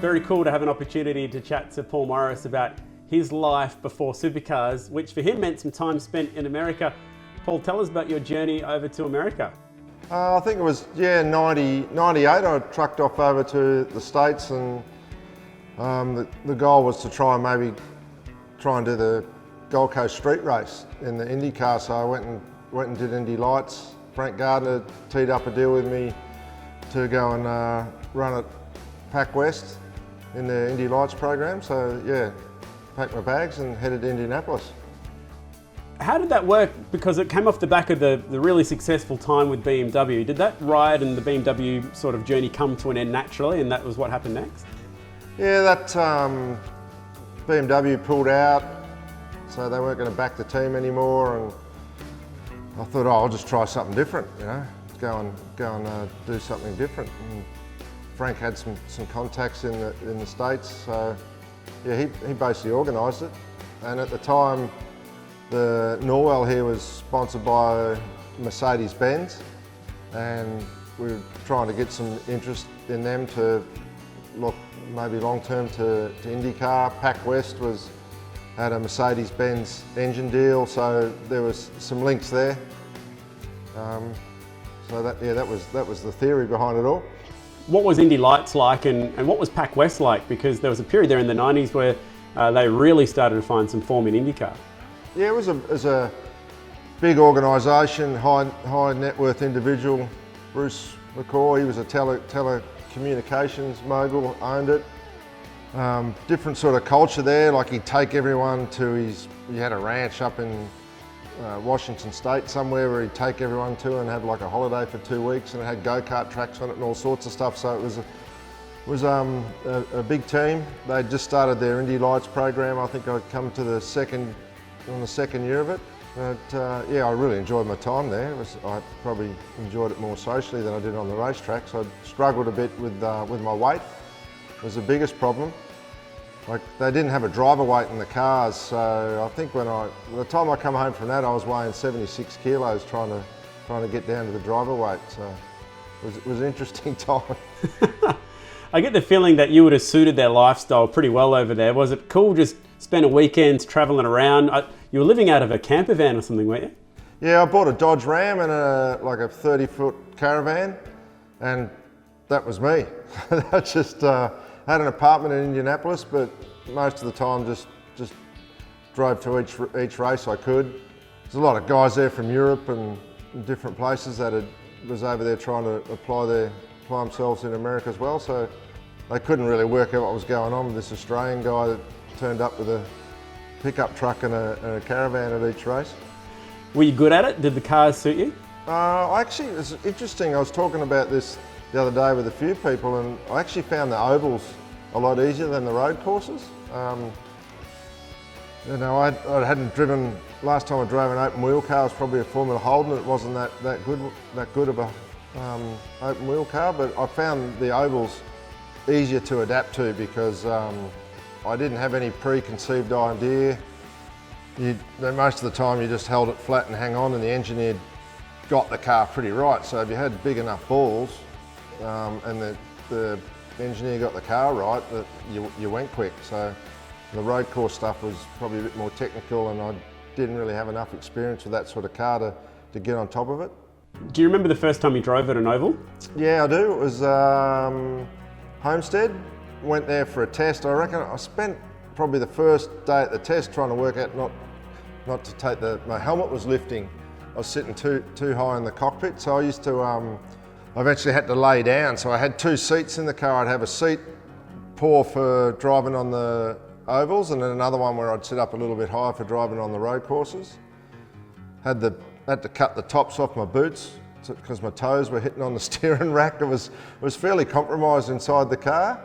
Very cool to have an opportunity to chat to Paul Morris about his life before Supercars, which for him meant some time spent in America. Paul, tell us about your journey over to America. I think it was, 98 I trucked off over to the States, and the goal was to try and do the Gold Coast street race in the Indy car. So I went and did Indy Lights. Frank Gardner teed up a deal with me to go and run at PacWest in the Indy Lights program. So yeah, packed my bags and headed to Indianapolis. How did that work? Because it came off the back of the really successful time with BMW. Did that ride and the BMW sort of journey come to an end naturally, and that was what happened next? Yeah, that BMW pulled out, so they weren't going to back the team anymore, and I thought, I'll just try something different, go and do something different. And Frank had some contacts in the States, so yeah, he basically organised it. And at the time, the Norwell here was sponsored by Mercedes-Benz, and we were trying to get some interest in them to look maybe long-term to IndyCar. PacWest had a Mercedes-Benz engine deal, so there was some links there. So that was the theory behind it all. What was Indy Lights like, and what was PacWest like? Because there was a period there in the 90s where they really started to find some form in IndyCar. Yeah, it was a big organisation, high net worth individual. Bruce McCaw, he was a telecommunications mogul, owned it. Different sort of culture there, like he'd take everyone to he had a ranch up in Washington State somewhere where he'd take everyone to and have like a holiday for 2 weeks, and it had go-kart tracks on it and all sorts of stuff. So it was a big team. They'd just started their Indy Lights program. I think I'd come to the second year of it. But yeah, I really enjoyed my time there. I probably enjoyed it more socially than I did on the racetrack. So I struggled a bit with my weight. It was the biggest problem. Like, they didn't have a driver weight in the cars, so I think by the time I come home from that, I was weighing 76 kilos trying to get down to the driver weight. So it was an interesting time. I get the feeling that you would have suited their lifestyle pretty well over there. Was it cool just spend a weekend travelling around? You were living out of a camper van or something, weren't you? Yeah, I bought a Dodge Ram and a 30-foot caravan, and that was me. I just had an apartment in Indianapolis, but most of the time just drove to each race I could. There's a lot of guys there from Europe and different places that was over there trying to apply themselves in America as well, so they couldn't really work out what was going on with this Australian guy that turned up with a pickup truck and a caravan at each race. Were you good at it? Did the cars suit you? Actually, it's interesting. I was talking about this the other day with a few people, and I actually found the ovals a lot easier than the road courses. I hadn't driven. Last time I drove an open wheel car was probably a Formula Holden. It wasn't that good of a open wheel car, but I found the ovals easier to adapt to because I didn't have any preconceived idea. Most of the time you just held it flat and hang on, and the engineer got the car pretty right. So if you had big enough balls and the engineer got the car right, you went quick. So the road course stuff was probably a bit more technical, and I didn't really have enough experience with that sort of car to get on top of it. Do you remember the first time you drove at an oval? Yeah, I do. It was Homestead. Went there for a test. I reckon I spent probably the first day at the test trying to work out not to take my helmet was lifting. I was sitting too high in the cockpit, so I used to I eventually had to lay down. So I had 2 seats in the car. I'd have a seat for driving on the ovals, and then another one where I'd sit up a little bit higher for driving on the road courses. Had to cut the tops off my boots because my toes were hitting on the steering rack. It was fairly compromised inside the car.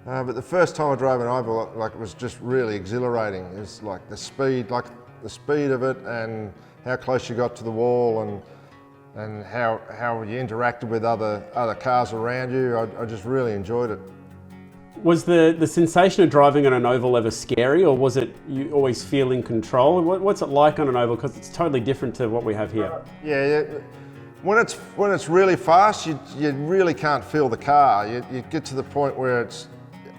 But the first time I drove an oval, it was just really exhilarating. It was like the speed of it, and how close you got to the wall, and how you interacted with other cars around you. I just really enjoyed it. Was the sensation of driving on an oval ever scary, or was it you always feel in control? What's it like on an oval? Because it's totally different to what we have here. Yeah. When it's really fast, you really can't feel the car. You get to the point where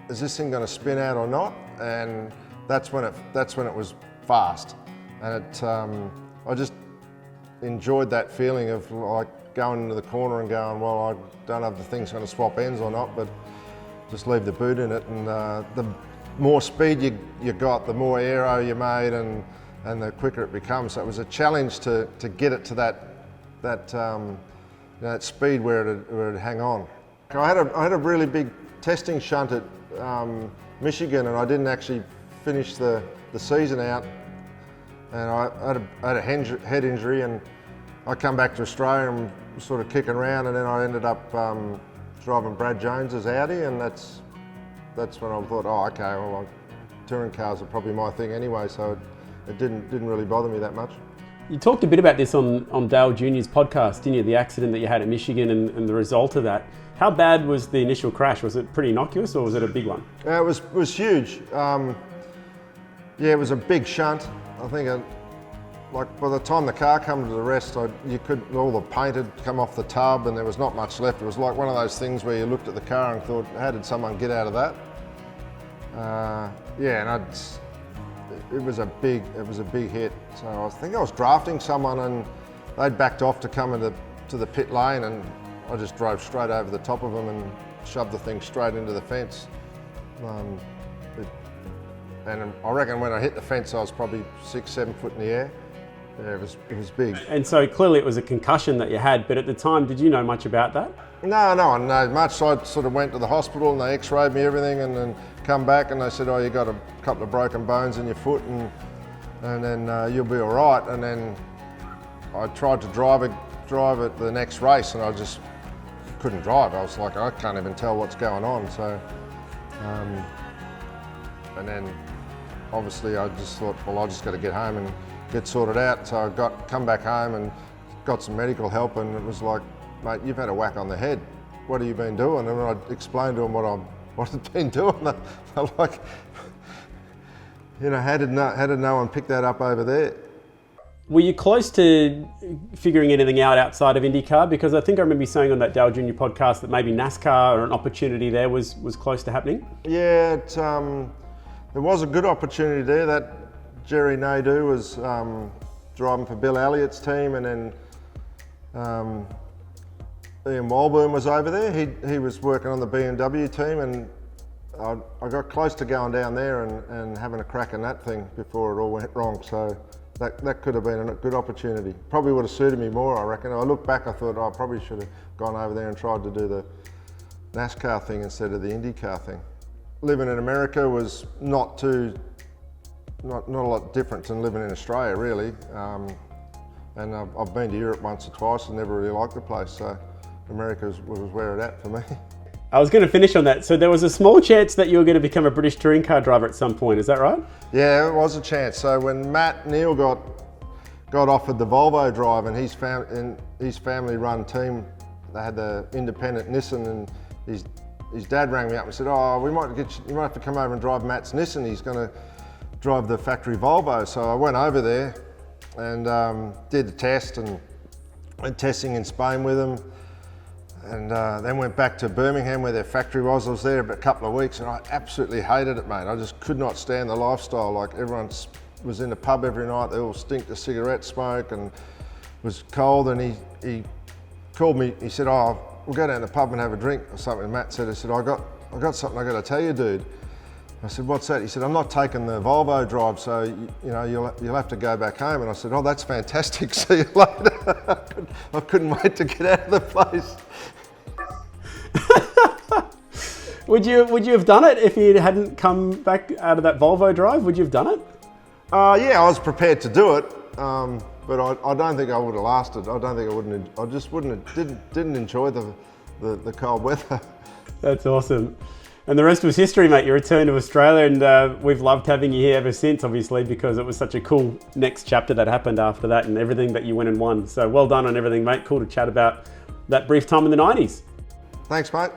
is this thing going to spin out or not? And that's when it was fast, and I just enjoyed that feeling of like going into the corner and going, well, I don't know if the thing's going to swap ends or not, but just leave the boot in it. And the more speed you got, the more aero you made, and the quicker it becomes. So it was a challenge to get it to that speed where it'd hang on. I had a really big testing shunt at Michigan, and I didn't actually finish the season out, and I had a head injury, and I come back to Australia and was sort of kicking around, and then I ended up driving Brad Jones's Audi, and that's when I thought, oh, okay, well, touring cars are probably my thing anyway, so it didn't really bother me that much. You talked a bit about this on Dale Jr.'s podcast, didn't you? The accident that you had at Michigan and the result of that. How bad was the initial crash? Was it pretty innocuous, or was it a big one? It was huge. It was a big shunt. I think like by the time the car came to the rest, all the paint had come off the tub and there was not much left. It was like one of those things where you looked at the car and thought, how did someone get out of that? It was a big hit. So I think I was drafting someone, and they'd backed off to come to the pit lane, and I just drove straight over the top of them and shoved the thing straight into the fence. And I reckon when I hit the fence, I was probably 6-7 foot in the air. Yeah, it was big. And so clearly it was a concussion that you had, but at the time, did you know much about that? No, I didn't know much. So I sort of went to the hospital and they x-rayed me everything, and then come back and they said, oh, you got a couple of broken bones in your foot, and then you'll be all right. And then I tried to drive it the next race, and I just couldn't drive. I was like, I can't even tell what's going on. So, and then obviously I just thought, well, I just got to get home and get sorted out. So I come back home and got some medical help, and it was like, mate, you've had a whack on the head. What have you been doing? And when I explained to them what I'd been doing, they're like, how did no one pick that up over there? Were you close to figuring anything out outside of IndyCar? Because I think I remember you saying on that Dale Jr. podcast that maybe NASCAR or an opportunity there was close to happening. Yeah, there was a good opportunity there. That Jerry Nadeau was driving for Bill Elliott's team, and then Ian Walburn was over there. He was working on the BMW team, and I got close to going down there and having a crack in that thing before it all went wrong. So that could have been a good opportunity. Probably would have suited me more, I reckon. I look back, I thought, I probably should have gone over there and tried to do the NASCAR thing instead of the IndyCar thing. Living in America was not a lot different than living in Australia, really. And I've been to Europe once or twice and never really liked the place, so America was where it at for me. I was going to finish on that. So there was a small chance that you were going to become a British touring car driver at some point, is that right? Yeah, it was a chance. So when Matt Neal got offered the Volvo drive, and his family-run team, they had the independent Nissan, and his dad rang me up and said, oh, you might have to come over and drive Matt's Nissan. He's going to drive the factory Volvo. So I went over there and did the test and went testing in Spain with them. And then went back to Birmingham where their factory was. I was there a couple of weeks and I absolutely hated it, mate. I just could not stand the lifestyle. Like, everyone was in the pub every night. They all stinked of cigarette smoke and it was cold. And he called me, he said, oh, we'll go down to the pub and have a drink or something. Matt said, I got something I got to tell you, dude. I said, what's that? He said, I'm not taking the Volvo drive, so you'll have to go back home. And I said, oh, that's fantastic. See you later. I couldn't wait to get out of the place. Would you have done it if you hadn't come back out of that Volvo drive? Would you have done it? Yeah, I was prepared to do it, but I don't think I would have lasted. I don't think I wouldn't. I just didn't enjoy the cold weather. That's awesome. And the rest was history, mate. You returned to Australia, and we've loved having you here ever since, obviously, because it was such a cool next chapter that happened after that and everything that you went and won. So well done on everything, mate. Cool to chat about that brief time in the 90s. Thanks, mate.